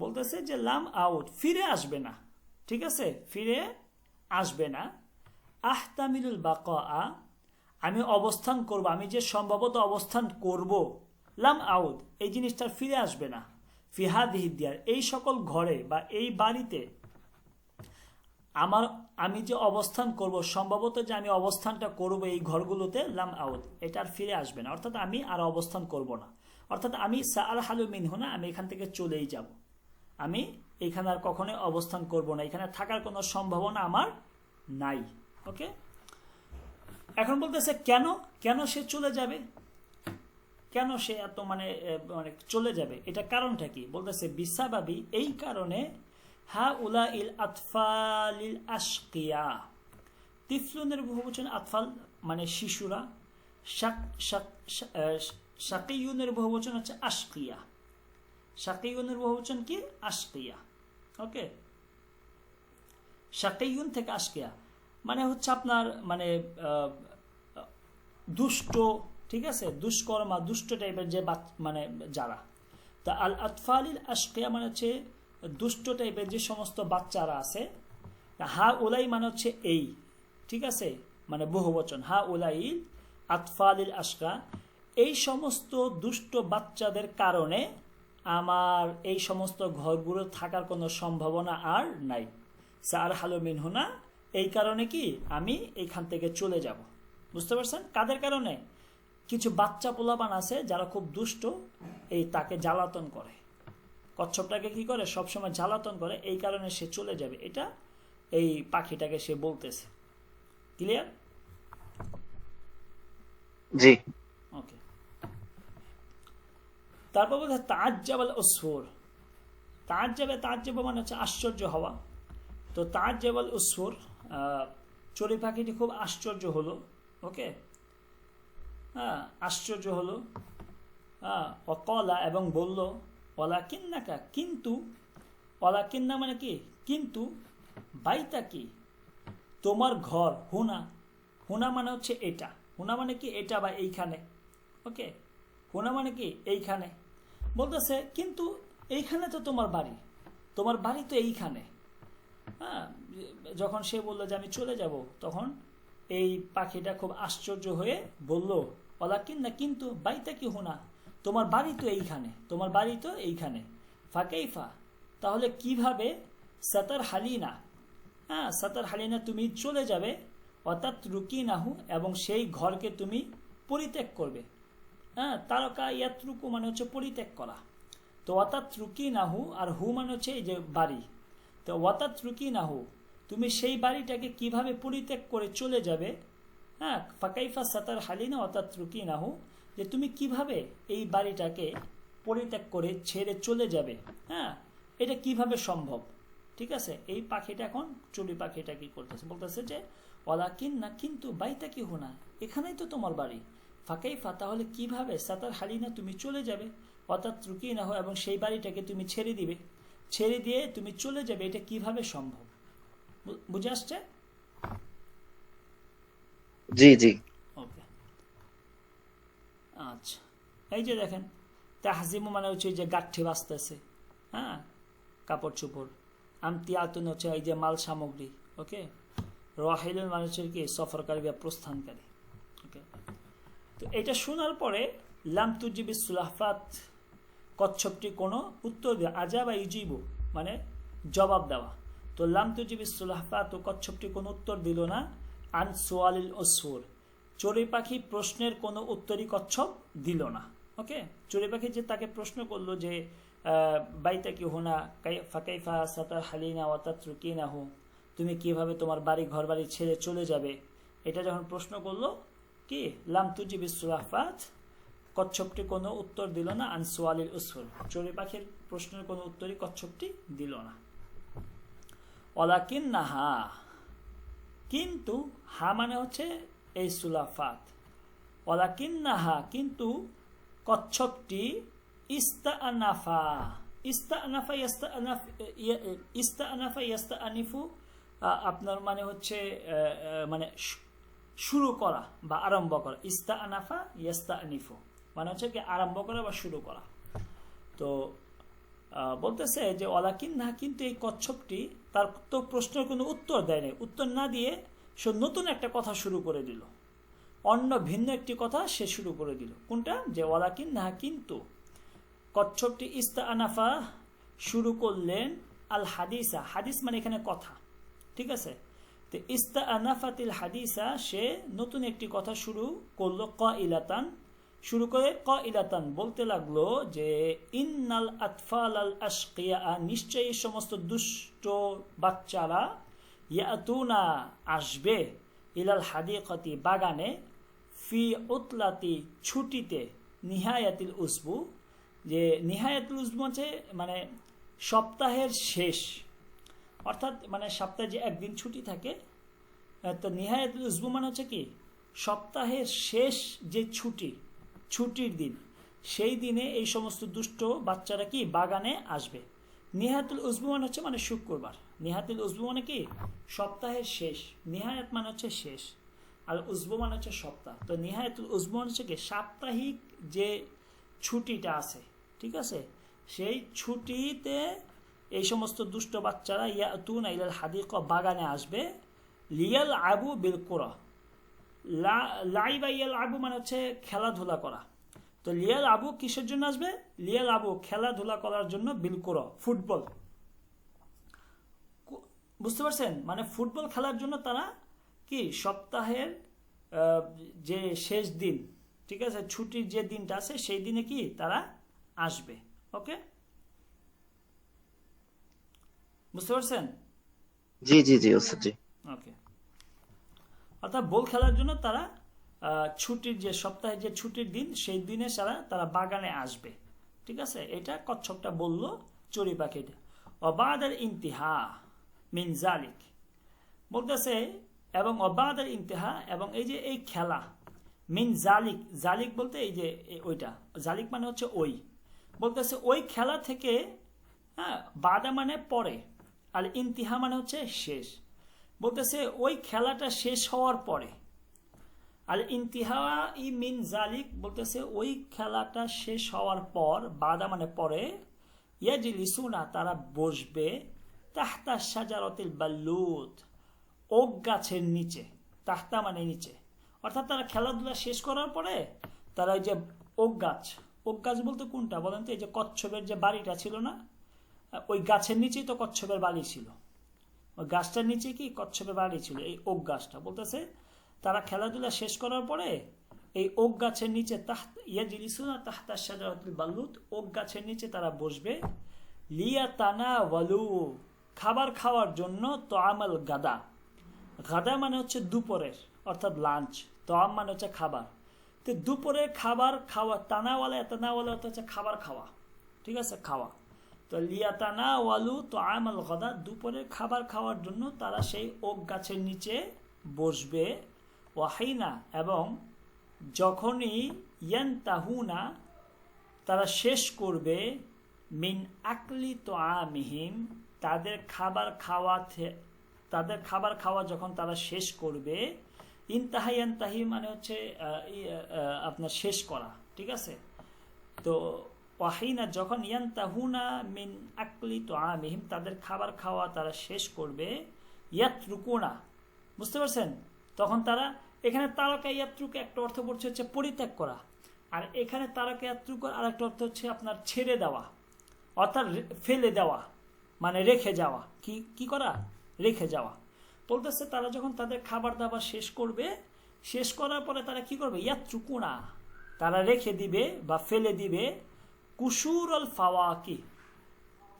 বলতেছে যে লাম আউট, ফিরে আসবে না, ঠিক আছে? ফিরে আসবে না। আহতামিলুল বাকা, আমি অবস্থান করব, আমি যে সম্ভবত অবস্থান করব, লাম আউদ, এই জিনিসটার ফিরে আসবে না, ফিহাদিহি দিয়ার, এই সকল ঘরে বা এই বাড়িতে আমি যে অবস্থান করব, সম্ভবত যে আমি অবস্থানটা করব এই ঘরগুলোতে, লাম আউদ, এটা আর ফিরে আসবে না, অর্থাৎ আমি আর অবস্থান করব না, অর্থাৎ আমি সাআল হালু মিনহু না, আমি এখান থেকে চলেই যাব, আমি এখানে আর কখনোই অবস্থান করব না, এখানে থাকার কোনো সম্ভাবনা আমার নাই। ওকে, এখন বলতেছে কেন, কেন সে চলে যাবে, কেন সে এত মানে চলে যাবে, এটা কারণটা কি? বলতেছে বিসাবাবি, এই কারণে, হা উলা ইল আতফালিল আশকিয়া, তিফলুনের বহুবচন আতফাল মানে শিশুরা, শাকিয়ুনের বহুবচন হচ্ছে আশকিয়া, শাকিয়ুনের বহুবচন কি? আশকিয়া। ওকে, শাকিয়ুন থেকে আশকিয়া মানে হচ্ছে আপনার মানে দুষ্ট, ঠিক আছে? দুষ্কর্মা, দুষ্ট টাইপের যে মানে যারা। তা আল আতফালিল আশকিয়া মানে হচ্ছে দুষ্ট টাইপের যে সমস্ত বাচ্চারা আছে। হা উলাই মানে হচ্ছে এই, ঠিক আছে? মানে বহুবচন, হা উলাই আতফালিল আশকা, এই সমস্ত দুষ্ট বাচ্চাদের কারণে আমার এই সমস্ত ঘরগুলো থাকার কোনো সম্ভাবনা আর নাই। সার হালো মিনহুনা, এই কারণে কি আমি এইখান থেকে চলে যাব, বুঝতে পারছেন? কাদের কারণে? কিছু বাচ্চা পোলাপান আছে যারা খুব দুষ্ট, এই তাকে জ্বালাতন করে, কচ্ছপটাকে কি করে? সবসময় জ্বালাতন করে, এই কারণে সে চলে যাবে, এটা এই পাখিটাকে সে বলতেছে। ক্লিয়ার? জি। ওকে, তারপর বলছে তাআজ্জাবাল উসফুর। তাআজ্জাবা মানে হচ্ছে আশ্চর্য হওয়া। তো তাআজ্জাবাল উসফুর, চড়ুই পাখিটি খুব আশ্চর্য হলো। ওকে, হ্যাঁ, আশ্চর্য হলো। অকলা, এবং বলল, ওয়ালাকিন্নাকা, কিন্তু, ওয়ালাকিন্না মানে কি, কিন্তু, বাইতা কি, তোমার ঘর, হুনা, হুনা মানে হচ্ছে এটা, হুনা মানে কি এটা বা এইখানে। ওকে, হুনা মানে কি এইখানে। বলতেছে কিন্তু এইখানে তো তোমার বাড়ি, তোমার বাড়ি তো এইখানে। হ্যাঁ, যখন সে বললো যে আমি চলে যাব, তখন এই পাখিটা খুব আশ্চর্য হয়ে বলল, ওয়ালাকিন্না, কিন্তু, বাইতা কি হুনা, তোমার বাড়ি তো এইখানে, তোমার বাড়ি তো এইখানে। ফাকাইফা, তাহলে কিভাবে, সাতার হালিনা, হ্যাঁ, সাতার হালিনা, তুমি চলে যাবে, অর্থাৎ রুকিনাহু, এবং সেই ঘরকে তুমি পরিত্যাগ করবে। হ্যাঁ, তারকা ইয়াতরুকু মানে হচ্ছে পরিত্যাগ করা। তো অর্থাৎ রুকিনাহু, আর হু মানে হচ্ছে এই যে বাড়ি। তো অর্থাৎ রুকিনাহু, তুমি সেই বাড়িটাকে কিভাবে পরিত্যাগ করে চলে যাবে। হ্যাঁ, ফাকাইফা সাতার হালিনা অর্থাৎ রুকিনাহু, যে তুমি কিভাবে এই বাড়িটাকে পরিত্যাগ করে ছেড়ে চলে যাবে। হ্যাঁ, এটা কিভাবে সম্ভব। ঠিক আছে, এই পাখিটা এখন চড়ুই পাখিটা কি করতেছে, বলতেছে যে ওয়ালাকিন্না, কিন্তু, বাইতা কি হুনা, এখানেই তো তোমার বাড়ি। ফাকাইফা, তাহলে কিভাবে, সাতার হালিনা, তুমি চলে যাবে, অর্থাৎ রুকিনাহু, এবং সেই বাড়িটাকে তুমি ছেড়ে দিবে, ছেড়ে দিয়ে তুমি চলে যাবে, এটা কিভাবে সম্ভব। বুঝে আসছে? জি জি। ওকে, আচ্ছা, এই যে দেখেন, তাহজিমু মানে হচ্ছে যে গাঠি বাঁচতেছে, হ্যাঁ, কাপড় চোপড়। আমতিয়াতুন হচ্ছে এই যে মাল সামগ্রী। ওকে, রাহিলুন মানে হচ্ছে কি সফরকারী বা প্রস্থানকারী। ওকে, তো এটা শোনার পরে লাম তুজিবি সুলাহফাত, কচ্ছপটি কোনো উত্তর দেওয়া, আজাবা ইজিবু মানে জবাব দেওয়া। তো লাম তুজিবি সুলাহফাত, কচ্ছপটি কোনো উত্তর দিল না। আন সোয়ালিল উসফুর, চড়ুই পাখি প্রশ্নের কোনো উত্তরই কচ্ছপ দিল না। ওকে, চড়ুই পাখি যে তাকে প্রশ্ন করলো যে বাইতা কি হুনা, ফাকাইফা সাতার হালিনা ওয়াতাত রুকিনাহু, তুমি কিভাবে তোমার বাড়ি ঘর বাড়ি ছেড়ে চলে যাবে, এটা যখন প্রশ্ন করলো কি লাম তুজিবি সুলাহফাত, কচ্ছপটি কোনো উত্তর দিল না। আন সোয়ালিল উসফুর, চড়ুই পাখির প্রশ্নের কোনো উত্তরই কচ্ছপটি দিল না। ওয়ালাকিন্নাহা, কিন্তু, হা মানে হচ্ছে এই সুলাফাত। ওয়ালাকিন্নাহা, কিন্তু, কচ্ছপটি ইস্তাআনাফা, ইস্তাআনাফা ইস্তাআনাফা ইয়াস্তাআনিফু, আপনার মানে হচ্ছে মানে শুরু করা বা আরম্ভ করা। ইস্তাআনাফা ইয়াস্তাআনিফু মানে হচ্ছে কি আরম্ভ করা বা শুরু করা। তো বলতেছে যে ওয়ালাকিন্নাহা, কিন্তু এই কচ্ছপটি তার তো প্রশ্নের কোনো উত্তর দেয়নি, উত্তর না দিয়ে সে নতুন একটা কথা শুরু করে দিল, অন্য ভিন্ন একটি কথা সে শুরু করে দিল। কোনটা, যে ওয়ালাকিন্নাহা, কিন্তু, কচ্ছপটি ইস্তাআনাফা শুরু করলেন, আল হাদিসা, হাদিস মানে এখানে কথা। ঠিক আছে, তো ইস্তাআনাফাতিল হাদিসা, সে নতুন একটি কথা শুরু করলো, কাইলাতান, শুরু করে কাইলাতান বলতে লাগলো যে ইন্নাল আতফাল আল আশকিয়া, নিশ্চয়ই সমস্ত দুষ্ট বাচ্চারা, ইয়াতুনা আসবে, ইলাল হাদিকাতি বাগানে, ফি উতলাতি ছুটিতে, নিহায়াতিল উসবু, যে নিহায়াতুল উসবু মানে সপ্তাহের শেষ, অর্থাৎ মানে সপ্তাহে যে একদিন ছুটি থাকে। তো নিহায়াতুল উসবু মানে হচ্ছে কি সপ্তাহের শেষ যে ছুটির দিন, সেই দিনে এই সমস্ত দুষ্ট বাচ্চারা কি বাগানে আসবে। নিহায়াতুল উসবু মানে হচ্ছে মানে শুক্রবার, নিহায়াতুল উসবু মানে কি সপ্তাহের শেষ, নিহায়াত মানে হচ্ছে শেষ, আর উসবু মানে হচ্ছে সপ্তাহ। তো নিহায়াতুল উসবু মানে হচ্ছে কি সাপ্তাহিক যে ছুটিটা আছে, ঠিক আছে, সেই ছুটিতে এই সমস্ত দুষ্ট বাচ্চারা ইয়াতুনা ইলাল হাদিকা বাগানে আসবে, লিয়াল আবু বিল কুরা, লাইবা ইয়াল আবু মানে হচ্ছে খেলাধুলা করা। তো লিয়াল আবু কিসের জন্য আসবে, লিয়াল আবু খেলাধুলা করার জন্য, বিল কুরা ফুটবল, বুঝতে পারছেন, মানে ফুটবল খেলার জন্য তারা কি সপ্তাহের যে শেষ দিন, ঠিক আছে, ছুটির যে দিনটা আছে সেই দিনে কি তারা আসবে। ওকে, বুঝতে পারছেন? জি জি জি ওস্তাদ জি। ওকে, অর্থাৎ বল খেলার জন্য তারা ছুটির যে সপ্তাহে যে ছুটির দিন সেই দিনে তারা বাগানে আসবে। ঠিক আছে, এটা কচ্ছপটা বলল চড়ুই পাখিটা। অবাদার ইন্তিহা মিন জালিক বলতেছে, এবং অবাদার ইন্তিহা, এবং এই যে এই খেলা, মিন জালিক, জালিক বলতে এই যে ওইটা, জালিক মানে হচ্ছে ওই, বলতেছে ওই খেলা থেকে, হ্যাঁ, বাদা মানে পরে, আর ইন্তিহা মানে হচ্ছে শেষ, বলতেছে ওই খেলাটা শেষ হওয়ার পরে, আর ইন্তিহা ই মিন জালিক বলতেছে ওই খেলাটা শেষ হওয়ার পর, বাদা মানে পরে, ইয়াজলিসুনা তারা বসবে, তাহতা শাজারাতিল বাল্লুত ওক গাছের নিচে, তাহতা মানে নিচে, অর্থাৎ তারা খেলাধুলা শেষ করার পরে তারা ওই যে ওক গাছ বলতে কোনটা বলেন তো, এই যে কচ্ছপের যে বাড়িটা ছিল না, ওই গাছের নিচেই তো কচ্ছপের বাড়ি ছিল, ওই গাছটার নিচে কি কচ্ছপের বাড়ি ছিল, এই ওক গাছটা। বলতেছে তারা খেলাধুলা শেষ করার পরে এই ওক গাছের নিচে, ইয়াজলিসুনা তাহতা শাজারাতিল বাল্লুত ওক গাছের নিচে তারা বসবে, লিয়াতানাওয়ালু খাবার খাওয়ার জন্য, তোয়ামাল গাদা, গাদা মানে হচ্ছে দুপুরের অর্থাৎ লাঞ্চ, তোয়াম মানে হচ্ছে খাবার, তো দুপুরের খাবার খাওয়া, তানাওয়ালা হচ্ছে খাবার খাওয়া, ঠিক আছে, খাওয়া, তো লিয়াতানাওয়ালু তোয়ামাল গাদা দুপুরের খাবার খাওয়ার জন্য তারা সেই ওক গাছের নিচে বসবে, ওয়াহিনা এবং যখনই ইয়ানতাহুনা তারা শেষ করবে, মিন আকলি তোয়ামিহিম তাদের খাবার খাওয়া যখন তারা শেষ করবে, ইনতাহি মানে হচ্ছে আপনার শেষ করা, ঠিক আছে, তো ওয়াহিনা যখন ইয়ানতাহুনা মিন আকলি তোয়ামিহিম তাদের খাবার খাওয়া তারা শেষ করবে, ইয়াতরুকুনা বুঝতে পারছেন, তখন তারা, এখানে তারাকা ইয়াত্রুক একটা অর্থ পড়ছে হচ্ছে পরিত্যাগ করা, আর এখানে তারাকা ইয়াত্রুক আর একটা অর্থ হচ্ছে আপনার ছেড়ে দেওয়া, অর্থাৎ ফেলে দেওয়া, মানে রেখে যাওয়া, কি করা, রেখে যাওয়া। বলতেছে তারা যখন তাদের খাবার দাবার শেষ করবে, শেষ করার পরে তারা কি করবে, ইয়াত্রুকুনা তারা রেখে দিবে বা ফেলে দিবে, কুসুর আল ফাওয়াকি,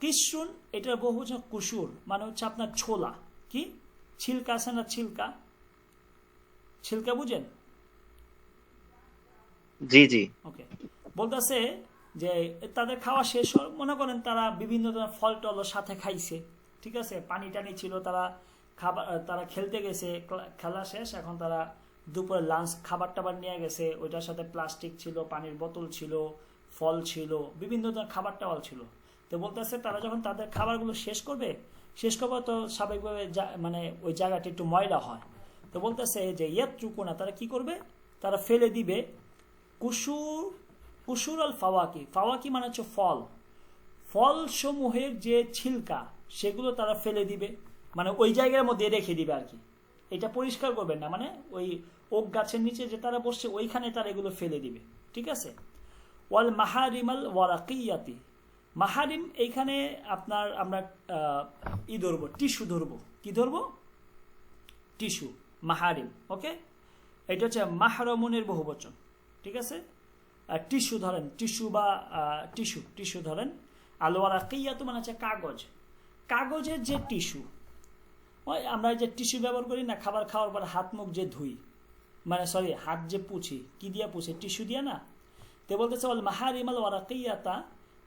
কিসুন এটার বহুবচন কুসুর মানে হচ্ছে আপনার ছোলা, কি ছিলকা আছে না, ছিলকা বুঝেন, জি জি, ওকে, বলতেছে যে তাদের খাওয়া শেষ, মনে করেন তারা বিভিন্ন ধরনের ফল টল সাথে খাইছে, ঠিক আছে, পানি টানি ছিল, তারা খেলতে গেছে, খেলা শেষ, এখন তারা দুপুরে লাঞ্চ খাবার টাবার নিয়ে গেছে, ওইটার সাথে প্লাস্টিক ছিল, পানির বোতল ছিল, ফল ছিল, বিভিন্ন ধরনের খাবার টাবার ছিল, তো বলতেছে তারা যখন তাদের খাবারগুলো শেষ করবে তো স্বাভাবিকভাবে মানে ওই জায়গাটা একটু ময়লা হয়, তো বলতেছে যে ইয়াত্রুকুনা তারা কি করবে, তারা ফেলে দিবে, কুসুর আল ফাওয়াকি মানে হচ্ছে ফল সমূহের যে ছিলকা সেগুলো তারা ফেলে দিবে, মানে ওই জায়গার মধ্যে রেখে দিবে আর কি, এটা পরিষ্কার করবেন না, মানে ওই ওক গাছের নিচে যে তারা বসছে ওইখানে তারা এগুলো ফেলে দিবে, ঠিক আছে। ওয়াল মাহারিমাল ওয়ারাকিয়াতি, মাহারিম এইখানে আপনার আমরা ধরবো, টিস্যু ধরবো, কি ধরবো, টিস্যু, মাহারিম, ওকে, এটা হচ্ছে মাহরমুনের বহুবচন, ঠিক আছে, টিস্যু ধরেন, টিস্যু বা টিস্যু ধরেন, আল ওয়ারাকিয়াতু মানে হচ্ছে কাগজের যে টিস্যু, ওই আমরা যে টিস্যু ব্যবহার করি না খাবার খাওয়ার পর হাত মুখ যে ধুই, মানে সরি হাত যে পুছি, কি দিয়া পুছি, টিস্যু দিয়া না, তো বলতেছে ওয়াল মাহারিমাল ওয়ারাকিয়াতা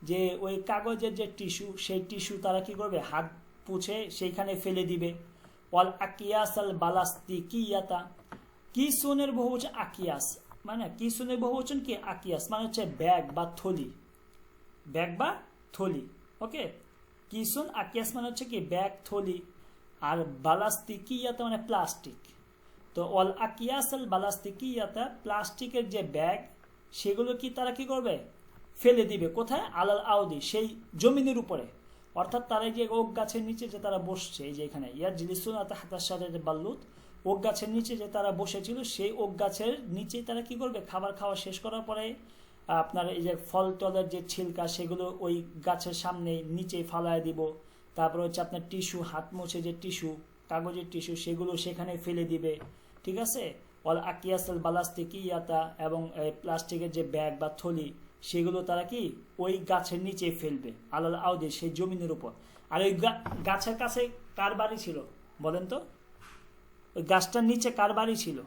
যে ওই কাগজের যে টিস্যু, সেই টিস্যু তারা কি করবে, হাত পুছে সেইখানে ফেলে দিবে, ওয়াল আকিয়াস আল বালাস্তিকিয়াতা, কিসুনের বহুবচন আকিয়াস, মানে কিসুনের বহুবচন কি, আকিয়াস মানে হচ্ছে ব্যাগ বা থলি, ওকে, কিসুন আকিয়াস মানে হচ্ছে কি ব্যাগ থলি, আর বালাস্তিকিয়াতা মানে প্লাস্টিক, তো ওয়াল আকিয়াস আল বালাস্তিকিয়াতা প্লাস্টিকের যে ব্যাগ সেগুলো কি তারা কি করবে, ফেলে দিবে, কোথায়, আলাল আউদি সেই জমিনের উপরে, অর্থাৎ তারা যে ওক গাছের নিচে যে তারা বসছে, এই যে এখানে ইয়াজলিসুনা তাহতা শাজারাতিল বাল্লুত ওক গাছের নিচে যে তারা বসেছিল, সেই ওক গাছের নিচেই তারা কি করবে, খাবার খাওয়া শেষ করার পরে আপনার এই যে ফল টলের যে ছিলকা সেগুলো ওই গাছের সামনে নিচে ফালায় দিব, তারপরে হচ্ছে আপনার টিস্যু, হাত মুছে যে টিস্যু, কাগজের টিস্যু সেগুলো সেখানে ফেলে দিবে, ঠিক আছে, ওয়াল আকিয়াসাল বালাস্তিকিয়াতা এবং প্লাস্টিকের যে ব্যাগ বা থলি সেগুলো তারা কি ওই গাছের নিচে ফেলবে, আলাল আউদি সেই জমিনের উপর। আর ওই গাছের কাছে কার বাড়ি ছিল বলেন তো, ওই গাছটার নিচে কার বাড়ি ছিল,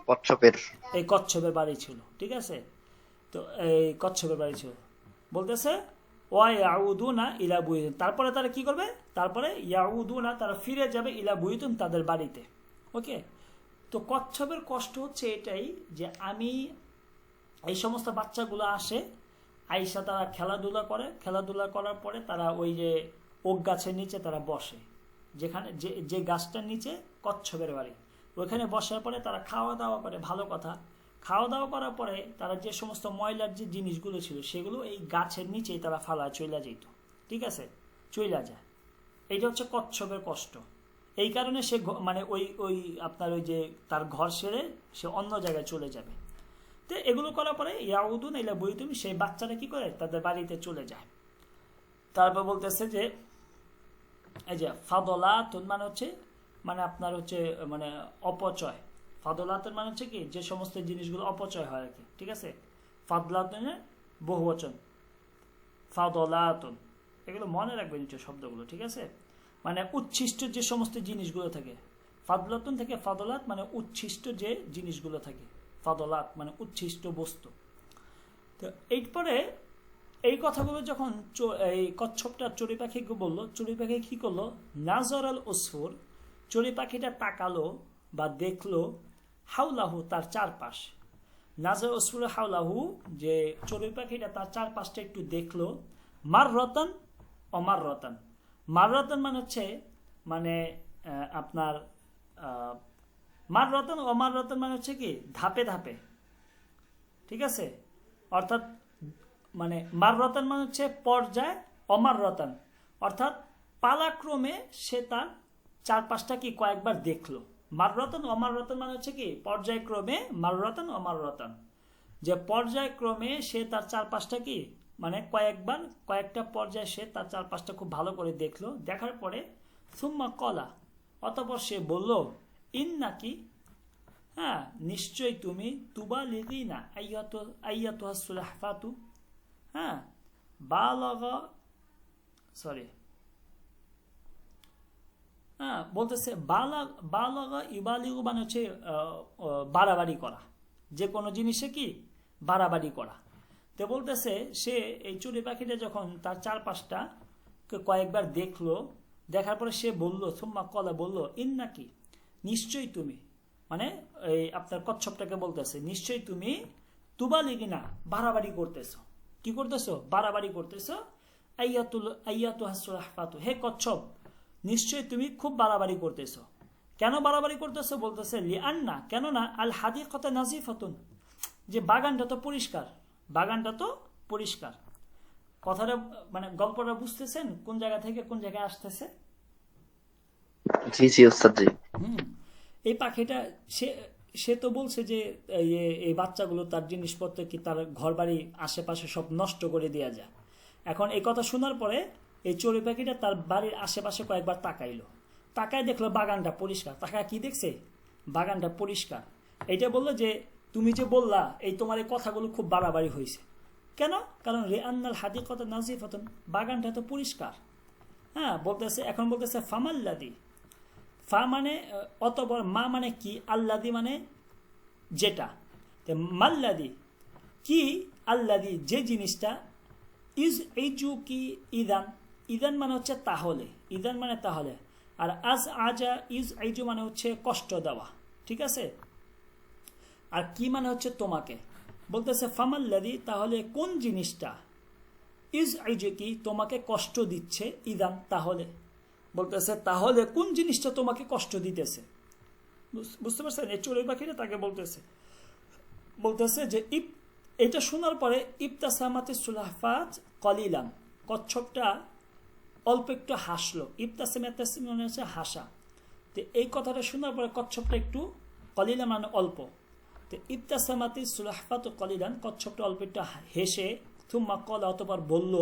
কচ্ছপের, এই কচ্ছপের বাড়ি ছিল, ঠিক আছে, তো এই কচ্ছপের বাড়ি ছিল। বলতেছে ওয়া ইয়াউদুনা ইলা বুয়ুতিহিম, তারপরে তারা কি করবে, তারপরে ইয়াউদুনা তারা ফিরে যাবে ইলা বুয়ুতিহিম তাদের বাড়িতে। ওকে, তো কচ্ছপের কষ্ট হচ্ছে এটাই যে আমি এই সমস্ত বাচ্চাগুলো আসে, আইসা তারা খেলাধুলা করে, খেলাধুলা করার পরে তারা ওই যে ওক গাছের নিচে তারা বসে, যেখানে যে গাছটার নিচে কচ্ছপের বাড়ি, ওইখানে বসার পরে তারা খাওয়া দাওয়া করে। ভালো কথা, খাওয়া দাওয়া করার পরে তারা যে সমস্ত ময়লার যে জিনিসগুলো ছিল সেগুলো এই গাছের নিচেই তারা ফালা চইলা যেত। ঠিক আছে, চইলা যায়। এইটা হচ্ছে কচ্ছপের কষ্ট। এই কারণে সে মানে ওই আপনার ওই যে তার ঘর ছেড়ে সে অন্য জায়গায় চলে যাবে। তো এগুলো করার পরে ইয়াউদুন ইলা বুয়ুতিহিম, সেই বাচ্চারা কি করে তাদের বাড়িতে চলে যায়। তারপর বলতেছে যে এই যে ফাদলাতুন মানে হচ্ছে মানে আপনার হচ্ছে মানে অপচয়। ফাদলাতুন মানে হচ্ছে কি যে সমস্ত জিনিসগুলো অপচয় হয় আর কি। ঠিক আছে, ফাদলাতুনের বহুবচন ফাদলাতুন, এগুলো মনে রাখবেন নিচে শব্দগুলো। ঠিক আছে, মানে উচ্ছিষ্ট যে সমস্ত জিনিসগুলো থাকে। ফাদলাতুন থেকে ফাদলাত মানে উচ্ছিষ্ট যে জিনিসগুলো থাকে, ফাদলাত মানে উচ্ছিষ্ট বস্তু। তো এরপরে এই কথাগুলো যখন এই কচ্ছপটা চড়ুই পাখিকে বললো, চড়ুই পাখি কি করলো, নাজর আল উসফুর, চড়ুই পাখিটা তাকালো বা দেখলো, হাউলাহু তার চারপাশ, নাজর উসফুর হাউলাহু, যে চড়ুই পাখিটা তার চারপাশটা একটু দেখলো, মার রতন অমার রতন। মার রতন মানে হচ্ছে মানে আপনার মার রতন অমার রতন মানে হচ্ছে কি ধাপে ধাপে। ঠিক আছে, অর্থাৎ মানে মার রতন মানে হচ্ছে পর্যায়, অমার রতন অর্থাৎ পালাক্রমে সে তার চারপাশটা কি কয়েকবার দেখলো। মার রতন অমার রতন মানে হচ্ছে কি পর্যায়ক্রমে, মার রতন অমার রতন, যে পর্যায়ক্রমে সে তার চারপাশটা কি মানে কয়েকবার কয়েকটা পর্যায়ে সে তার চারপাশটা খুব ভালো করে দেখলো। দেখার পরে সুম্মা কলা, অতঃপর সে বলল, ইন নাকি, হ্যাঁ নিশ্চয়ই তুমি, তুবা লিগিনা আইয়াতুহা সুলাহফাতু, হ্যাঁ বালাগা, সরি হ্যাঁ বলতেছে বালাগা ইবালিগু মানে হচ্ছে বাড়াবাড়ি করা, যে কোনো জিনিসে কি বাড়াবাড়ি করা। তো বলতেছে সে এই চড়ুই পাখিটা যখন তার চারপাশটা কয়েকবার দেখলো, দেখার পরে সে বলল, সুম্মা কলা বলল, ইন নাকি নিশ্চয়ই তুমি, মানে এই আপনার কচ্ছপটাকে বলতেছে নিশ্চয়ই তুমি, তুবালিগিনা বাড়াবাড়ি করতেছো। কি করতেছো? বাড়াবাড়ি করতেছো। আইয়াতুহা সুলাহফাতু, হে কচ্ছপ নিশ্চয়ই তুমি খুব বাড়াবাড়ি করতেছো। কেন বাড়াবাড়ি করতেছো? বলতেছে লিআন্না, কেননা আল হাদিকাতু নাজিফাতুন, যে বাগানটা তো পরিষ্কার, বাগানটা তো পরিষ্কার। কথাটা মানে গল্পটা বুঝতেছেন কোন জায়গা থেকে কোন জায়গায় আসতেছে? জি জি ওস্তাদ জি। এই পাখিটা সে তো বলছে যে এই বাচ্চাগুলো তার জিনিসপত্র কি তার ঘর বাড়ি আশেপাশে সব নষ্ট করে দেওয়া যায়। এখন এই কথা শোনার পরে এই চড়ুই পাখিটা তার বাড়ির আশেপাশে কয়েকবার তাকাইলো, তাকায় দেখলো বাগানটা পরিষ্কার। তাকায় কি দেখছে? বাগানটা পরিষ্কার। এইটা বললো যে তুমি যে বললা এই তোমার এই কথাগুলো খুব বাড়াবাড়ি হয়েছে। কেন? কারণ রে আন্নাল হাদিকাতু নাজিফাতুন, বাগানটা তো পরিষ্কার। হ্যাঁ বলতেছে, এখন বলতেছে ফামাল্লাদি, ফা মানে অতঃপর, মা মানে কি, আল্লাদি মানে যেটা, মাল্লাদি কি, আল্লাদি যে জিনিসটা, ইজ এইজু কি ইদান, ইদান মানে হচ্ছে তাহলে, ইদান মানে তাহলে, আর আজ আজা ইজ এইজু মানে হচ্ছে কষ্ট দেওয়া। ঠিক আছে, আর কি মানে হচ্ছে তোমাকে। বলতেছে ফামাল্লাদি, তাহলে কোন জিনিসটা, ইজ এইজু কি তোমাকে কষ্ট দিচ্ছে, ইদান তাহলে, বলতেছে তাহলে কোন জিনিসটা তোমাকে কষ্ট দিতেছে। বুঝতে পারছেন? এই চড়ুই পাখিটা তাকে বলতেছে যে এটা শোনার পরে ইবতাসামাতে সুলাহফাত কলিলাম, কচ্ছপটা অল্প একটু হাসলো। ইবতাসামাতে মানে হচ্ছে হাসা। তো এই কথাটা শোনার পরে কচ্ছপটা একটু, কলিলাম মানে অল্প, তো ইবতাসামাতে সুলাহফাত কলিলান, কচ্ছপটা অল্প একটু হেসে, থুম্মা কলা অতবার বলল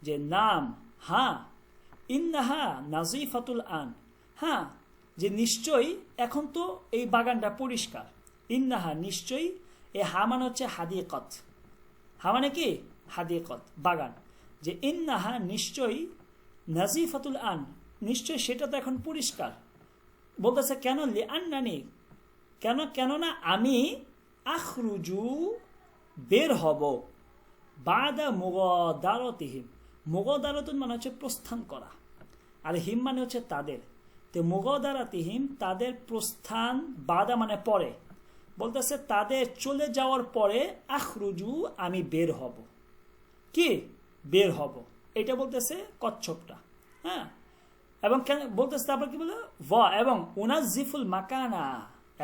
যে নাম, হ্যাঁ, ইন্নাহা নাজিফাতুল আন, হ্যাঁ যে নিশ্চয়ই এখন তো এই বাগানটা পরিষ্কার। ইন্নাহা নিশ্চয়ই, এ হা মানে হচ্ছে হাদিকত, হা মানে কি হাদিকত বাগান, যে ইন্নাহা নিশ্চয়ই, নাজিফাতুল আন নিশ্চয়ই সেটা তো এখন পরিষ্কার। বলতেছে কেন? লিআন্নানি কেন, কেননা আমি, আখরুজু বের হব বাদা মুগাদারাতিহিম। মুগাদারাতুন মানে হচ্ছে প্রস্থান করা, আর হিম মানে হচ্ছে তাদের। তো মুগাদারাতিহিম তাদের প্রস্থান, বাদা মানে পরে, বলতেছে তাদের চলে যাওয়ার পরে আখরুজু আমি বের হব। কি বের হব, এটা বলতেছে কচ্ছপটা। হ্যাঁ, এবং কেন বলতেছে, তারপর কি বলে এবং উনাজিফুল মাকানা,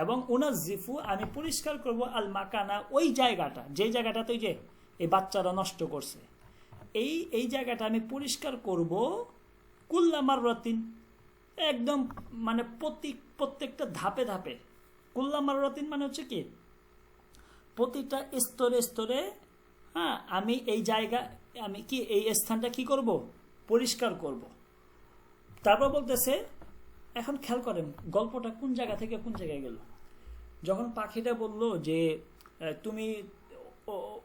এবং উনাজিফু আমি পরিষ্কার করব আল মাকানা ওই জায়গাটা, যে জায়গাটাতে ওই যে এই বাচ্চারা নষ্ট করছে, এই জায়গাটা আমি পরিষ্কার করব কুল্লা মাররাতিন, একদম মানে প্রত্যেকটা ধাপে ধাপে। কুল্লা মাররাতিন মানে হচ্ছে কি প্রতিটা স্তরে স্তরে। হ্যাঁ, আমি এই জায়গা, আমি কি এই স্থানটা কি করব পরিষ্কার করব। তারপর বলতেছে, এখন খেয়াল করেন গল্পটা কোন জায়গা থেকে কোন জায়গায় গেল। যখন পাখিটা বলল যে তুমি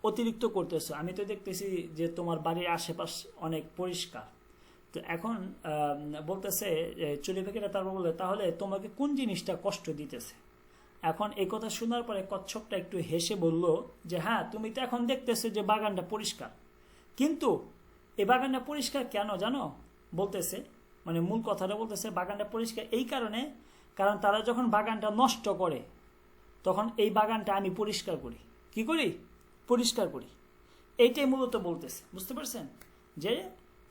অতিরিক্ত করতেছো, আমি তো দেখতেছি যে তোমার বাড়ির আশেপাশ অনেক পরিষ্কার। তো এখন বলতেছে চড়ুই পাখিটা, তারপর বললে তাহলে তোমাকে কোন জিনিসটা কষ্ট দিতেছে। এখন এই কথা শোনার পরে কচ্ছপটা একটু হেসে বলল যে হ্যাঁ, তুমি তো এখন দেখতেছো যে বাগানটা পরিষ্কার, কিন্তু এই বাগানটা পরিষ্কার কেন জানো, বলতেছে মানে মূল কথাটা বলতেছে বাগানটা পরিষ্কার এই কারণে, কারণ তারা যখন বাগানটা নষ্ট করে তখন এই বাগানটা আমি পরিষ্কার করি। কি করি? পরিষ্কার করি। এইটাই মূলত বলতেছে, বুঝতে পারছেন? যে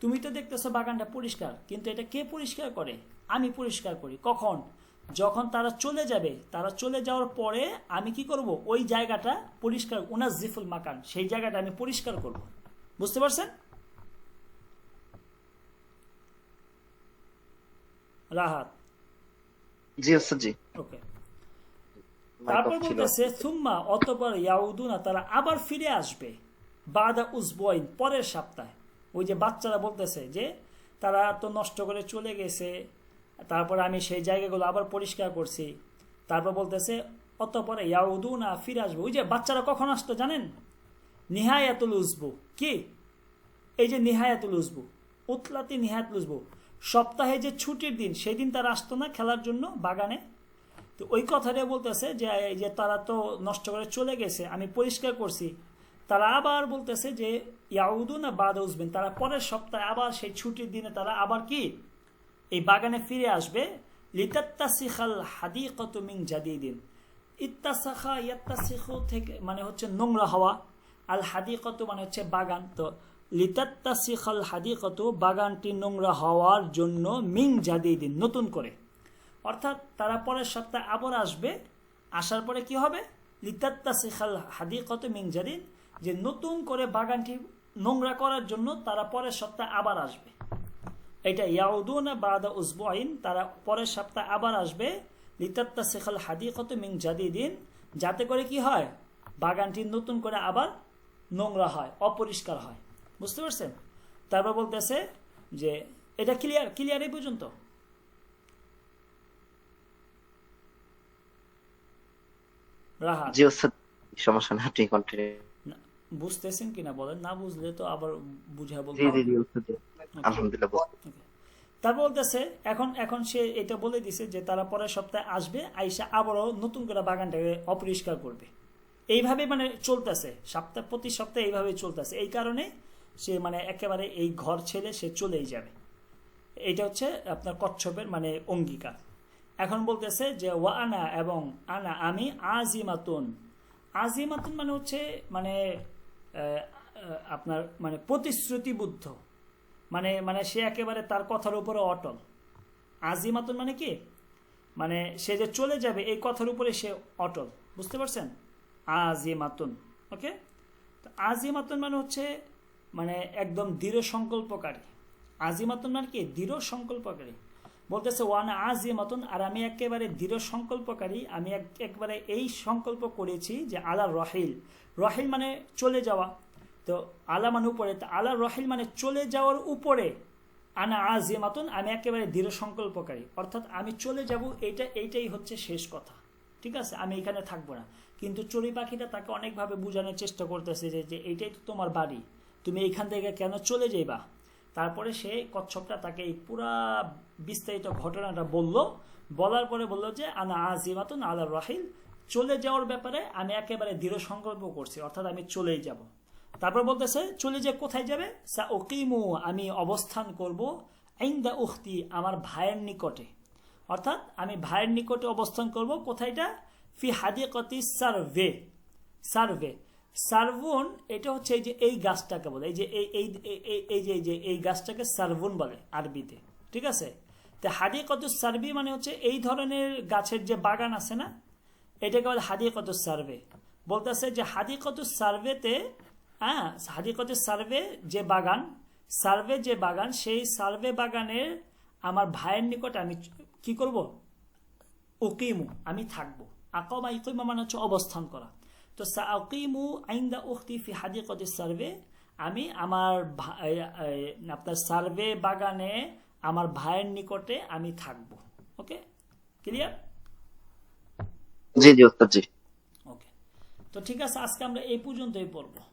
তুমি তো দেখতেছো বাগানটা পরিষ্কার, কিন্তু এটা কে পরিষ্কার করে? আমি পরিষ্কার করি। কখন? যখন তারা চলে যাবে, তারা চলে যাওয়ার পরে আমি কি করব ওই জায়গাটা পরিষ্কার, উনাজিফুল মাকান, সেই জায়গাটা আমি পরিষ্কার করব। বুঝতে পারছেন? রাহাত জি ওস্তাদ জি। ওকে। মাইক তারপর অফ ছিল। বলতেছে সুম্মা অতঃপর ইয়াউদুনা তারা আবার ফিরে আসবে বাদা উসবুইন পরের সপ্তাহে। ওই যে বাচ্চারা বলতেছে যে তারা তো নষ্ট করে চলে গেছে, তারপর আমি সেই জায়গাগুলো আবার পরিষ্কার করছি। তারপর বলতেছে অতঃপরে ইয়াউদুনা ফিরে আসবে। ওই যে বাচ্চারা কখন আসতো জানেন? নিহায়াতুল উসবু। কি এই যে নিহায়াতুল উসবু, উতলাতি নিহায়াতুল উসবু, সপ্তাহে যে ছুটির দিন সেই দিন তারা আসতো না খেলার জন্য বাগানে। তো ওই কথাটা বলতেছে যে তারা তো নষ্ট করে চলে গেছে, আমি পরিষ্কার করছি। তারা আবার বলতেছে যে ইয়াউদুনা বাদা উসবিন, তারা পরের সপ্তাহে আবার সেই ছুটির দিনে তারা আবার কি এই বাগানে ফিরে আসবে। লিতাত্তাসিখাল হাদিকাতু মিন জাদিদিন। ইত্তাসাখা ইয়াত্তাসিখু থেকে মানে হচ্ছে নোংরা হওয়া, আল হাদিকাতু মানে হচ্ছে বাগান। তো লিতাত্তাসিখাল হাদিকাতু বাগানটি নোংরা হওয়ার জন্য মিন জাদিদিন নতুন করে, অর্থাৎ তারা পরের সপ্তাহে আবার আসবে। আসার পরে কি হবে? লিতাত্তাসিখাল হাদিকাতু মিন জাদিদ, যে নতুন করে বাগানটি নোংরা করার জন্য তারা পরের সপ্তাহে আবার আসবে। এটা ইয়াউদুনা বাদা উসবুইন, তারা পরের সপ্তাহে আবার আসবে। লিতাত্তাসিখাল হাদিকাতু মিন জাদিদিন, যাতে করে কি হয় বাগানটি নতুন করে আবার নোংরা হয়, অপরিষ্কার হয়। বুঝতে পারছেন? তারপর বলতেছে যে এটা ক্লিয়ার এই পর্যন্ত? রাহাত জি ওস্তাদ, সমস্যা না, আপনি কন্টিনিউ। বুঝতেছেন কিনা বলেন, না বুঝলে তো আবার বুঝা বলতে জি জি হবে। জি ওস্তাদ জি। আলহামদুলিল্লাহ বুঝতে। Okay. তারপর বলতেছে এখন সে এটা বলে দিছে যে তারা পরের সপ্তাহে আসবে, আইসা আবারও নতুন করে বাগানটাকে অপরিষ্কার করবে। এইভাবে মানে চলতেছে প্রতি সপ্তাহে এইভাবে চলতেছে। এই কারণে সে মানে একেবারে এই ঘর ছেড়ে সে চলেই যাবে। এটা হচ্ছে আপনার কচ্ছপের মানে অঙ্গীকার। এখন বলতেছে যে ওয়া আনা, এবং আনা আমি, আজিমাতুন। আজিমাতুন মানে হচ্ছে মানে আপনার মানে প্রতিশ্রুতিবদ্ধ, মানে মানে সে একেবারে তার কথার উপরে অটল। আজিমাতুন মানে কি, মানে সে যে চলে যাবে এই কথার উপরে সে অটল। বুঝতে পারছেন? আজিমাতুন। ওকে, তো আজিমাতুন মানে হচ্ছে মানে একদম দৃঢ় সংকল্পকারী। আজিমাতুন মানে কি? দৃঢ় সংকল্পকারী। বলতেছে ওয়ানা আজিমাতুন, আর আমি একেবারে দৃঢ় সংকল্পকারী, আমি একবারে এই সংকল্প করেছি যে আলা রহিল। রহিল মানে চলে যাওয়া, তো আলা মানে উপরে, তো আলা রহিল মানে চলে যাওয়ার উপরে। আনা আজিমাতুন, আমি একেবারে দৃঢ় সংকল্পকারী, অর্থাৎ আমি চলে যাব, এইটাই হচ্ছে শেষ কথা। ঠিক আছে, আমি এখানে থাকবো না। কিন্তু চড়ুই পাখিটা তাকে অনেকভাবে বোঝানোর চেষ্টা করতেছে যে এইটাই তো তোমার বাড়ি, তুমি এইখান থেকে কেন চলে যাইবা। তারপরে সে কচ্ছপটা তাকে এই পুরা বিস্তারিত ঘটনাটা বলল। বলার পরে বলল যে আনা আজিমাতুন আলা রাহিল, চলে যাওয়ার ব্যাপারে আমি একেবারে দৃঢ় সংকল্প করছি, অর্থাৎ আমি চলেই যাব। তারপর বলতেছে চলে যে কোথায় যাবে, সা উকিমু আমি অবস্থান করব, ইনদা উখতি আমার ভাইয়ের নিকটে, অর্থাৎ আমি ভাইয়ের নিকটে অবস্থান করব। কোথায়টা, ফি হাদিকতি সার্ভে, সার্ভে সার্ভুন এটা হচ্ছে এই যে এই গাছটাকে বলে, এই যে এই গাছটাকে সার্ভুন বলে আরবিতে, ঠিক আছে। তো হাদিকতুস সার্ভি মানে হচ্ছে এই ধরনের গাছের যে বাগান আছে না, এটাকে বলে হাদিকতুস সার্ভে। বলতেছে যে হাদিকতুস সার্ভেতে, হ্যাঁ হাদিকতুস সার্ভে যে বাগান, সার্ভে যে বাগান, সেই সার্ভে বাগানের আমার ভাইয়ের নিকট আমি কি করব, উকিমু আমি থাকবো। আকামা ইকিমা মানে হচ্ছে অবস্থান করা। তো সাকিমু আইন্দা উখতি ফি হাদিকতিস সার্ভে, আমি আমার আপনার সার্ভে বাগানে আমার ভাইয়ের নিকটে আমি থাকবো। ওকে, ক্লিয়ার? জি জি ওস্তাদ জি। ওকে, তো ঠিক আছে, আজকে আমরা এই পর্যন্তই পড়বো।